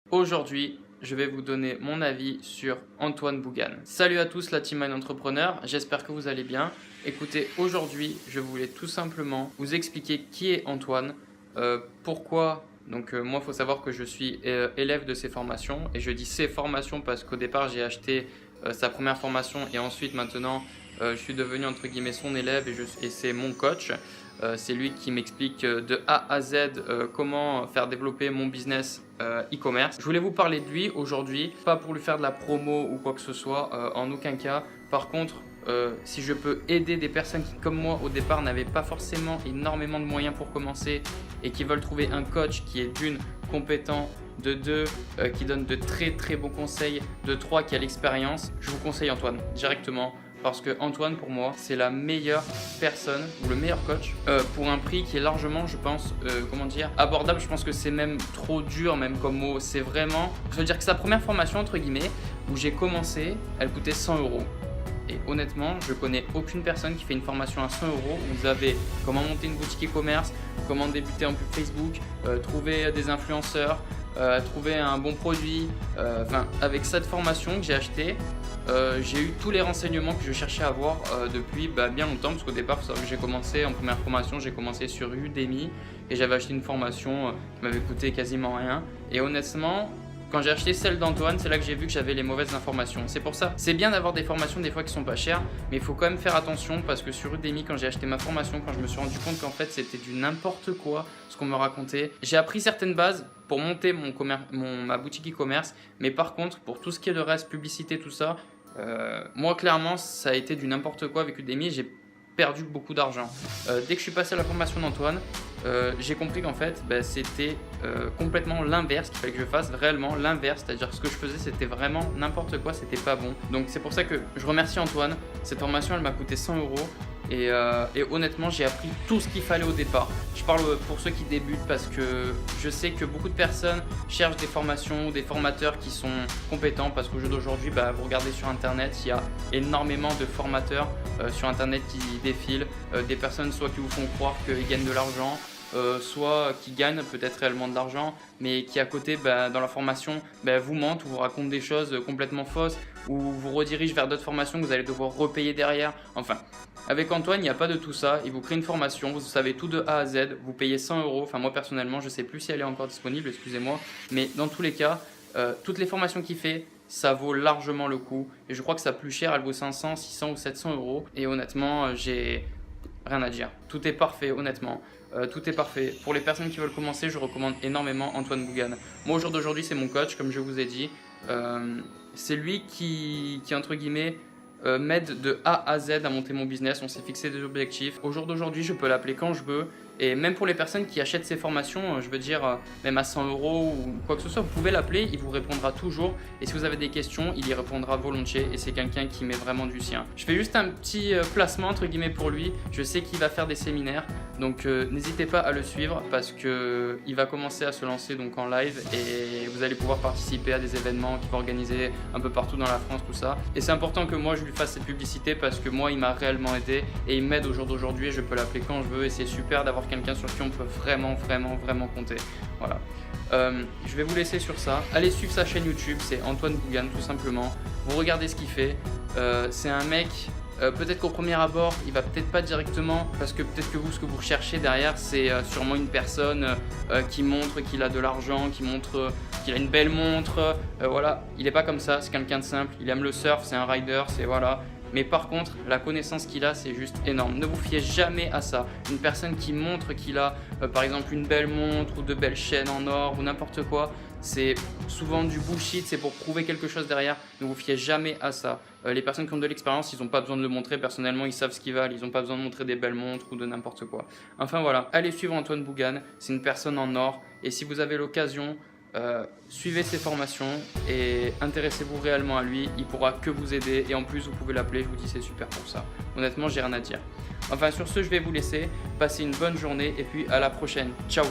Aujourd'hui, je vais vous donner mon avis sur Antoine Bougan. Salut à tous la Team Mind Entrepreneur, j'espère que vous allez bien. Écoutez, aujourd'hui, je voulais tout simplement vous expliquer qui est Antoine, pourquoi. Donc moi, il faut savoir que je suis élève de ses formations et je dis ses formations parce qu'au départ, j'ai acheté sa première formation et ensuite maintenant, je suis devenu entre guillemets son élève et c'est mon coach. C'est lui qui m'explique de A à Z comment faire développer mon business e-commerce. Je voulais vous parler de lui aujourd'hui, pas pour lui faire de la promo ou quoi que ce soit, en aucun cas. Par contre, si je peux aider des personnes qui, comme moi, au départ, n'avaient pas forcément énormément de moyens pour commencer et qui veulent trouver un coach qui est d'une compétent, de deux qui donne de très très bons conseils, de trois qui a l'expérience, je vous conseille Antoine directement. Parce que Antoine, pour moi, c'est la meilleure personne ou le meilleur coach pour un prix qui est largement, je pense, abordable. Je pense que c'est même trop dur, même comme mot. C'est vraiment, je veux dire que sa première formation, entre guillemets, où j'ai commencé, elle coûtait 100 €. Et honnêtement, je connais aucune personne qui fait une formation à 100 €. Vous avez comment monter une boutique e-commerce, comment débuter en pub Facebook, trouver des influenceurs, trouver un bon produit. Avec cette formation que j'ai achetée, j'ai eu tous les renseignements que je cherchais à avoir depuis bien longtemps. Parce qu'au départ, que j'ai commencé en première formation, j'ai commencé sur Udemy et j'avais acheté une formation qui m'avait coûté quasiment rien. Et honnêtement, quand j'ai acheté celle d'Antoine, c'est là que j'ai vu que j'avais les mauvaises informations. C'est pour ça, c'est bien d'avoir des formations des fois qui sont pas chères, mais il faut quand même faire attention parce que sur Udemy, quand j'ai acheté ma formation, quand je me suis rendu compte qu'en fait c'était du n'importe quoi ce qu'on me racontait, j'ai appris certaines bases pour monter ma boutique e-commerce, mais par contre pour tout ce qui est le reste, publicité, tout ça, moi clairement ça a été du n'importe quoi avec Udemy et j'ai perdu beaucoup d'argent. Dès que je suis passé à la formation d'Antoine, j'ai compris qu'en fait c'était complètement l'inverse qu'il fallait que je fasse, réellement l'inverse, c'est-à-dire que ce que je faisais c'était vraiment n'importe quoi, c'était pas bon. Donc c'est pour ça que je remercie Antoine. Cette formation elle m'a coûté 100 € et honnêtement j'ai appris tout ce qu'il fallait au départ. Je parle pour ceux qui débutent parce que je sais que beaucoup de personnes cherchent des formations ou des formateurs qui sont compétents parce qu'au jour d'aujourd'hui vous regardez sur internet, il y a énormément de formateurs sur internet qui défilent, des personnes soit qui vous font croire qu'ils gagnent de l'argent, soit qui gagnent peut-être réellement de l'argent, mais qui à côté dans la formation vous mentent ou vous racontent des choses complètement fausses ou vous redirigent vers d'autres formations que vous allez devoir repayer derrière. Enfin, avec Antoine, il n'y a pas de tout ça. Il vous crée une formation, vous savez tout de A à Z, vous payez 100 €. Enfin, moi personnellement, je ne sais plus si elle est encore disponible, excusez-moi, mais dans tous les cas, toutes les formations qu'il fait, ça vaut largement le coup. Et je crois que ça plus cher, elle vaut 500, 600 ou 700 €. Et honnêtement, j'ai rien à dire. Tout est parfait, honnêtement. Tout est parfait. Pour les personnes qui veulent commencer, je recommande énormément Antoine Bougan. Moi, au jour d'aujourd'hui, c'est mon coach, comme je vous ai dit. C'est lui qui entre guillemets, m'aide de A à Z à monter mon business. On s'est fixé des objectifs. Au jour d'aujourd'hui, je peux l'appeler quand je veux. Et même pour les personnes qui achètent ces formations, je veux dire, même à 100 € ou quoi que ce soit, vous pouvez l'appeler, il vous répondra toujours. Et si vous avez des questions, il y répondra volontiers. Et c'est quelqu'un qui met vraiment du sien. Je fais juste un petit placement entre guillemets pour lui. Je sais qu'il va faire des séminaires. Donc n'hésitez pas à le suivre parce qu'il va commencer à se lancer donc, en live. Et vous allez pouvoir participer à des événements qu'il va organiser un peu partout dans la France, tout ça. Et c'est important que moi je lui fasse cette publicité parce que moi il m'a réellement aidé. Et il m'aide au jour d'aujourd'hui. Je peux l'appeler quand je veux. Et c'est super d'avoir quelqu'un sur qui on peut vraiment compter. Voilà. Je vais vous laisser sur ça. Allez suivre sa chaîne YouTube, c'est Antoine Bougan tout simplement. Vous regardez ce qu'il fait. C'est un mec, peut-être qu'au premier abord, il va peut-être pas directement, parce que peut-être que vous, ce que vous recherchez derrière, c'est sûrement une personne qui montre qu'il a de l'argent, qui montre qu'il a une belle montre. Voilà, il n'est pas comme ça, c'est quelqu'un de simple. Il aime le surf, c'est un rider, c'est voilà. Mais par contre, la connaissance qu'il a, c'est juste énorme. Ne vous fiez jamais à ça. Une personne qui montre qu'il a, par exemple, une belle montre ou de belles chaînes en or ou n'importe quoi, c'est souvent du bullshit, c'est pour prouver quelque chose derrière. Ne vous fiez jamais à ça. Les personnes qui ont de l'expérience, ils n'ont pas besoin de le montrer. Personnellement, ils savent ce qu'ils valent. Ils n'ont pas besoin de montrer des belles montres ou de n'importe quoi. Enfin voilà, allez suivre Antoine Bougan. C'est une personne en or. Et si vous avez l'occasion, suivez ses formations et intéressez-vous réellement à lui, il pourra que vous aider et en plus vous pouvez l'appeler, je vous dis c'est super pour ça. Honnêtement j'ai rien à dire. Enfin sur ce je vais vous laisser, passez une bonne journée et puis à la prochaine, ciao.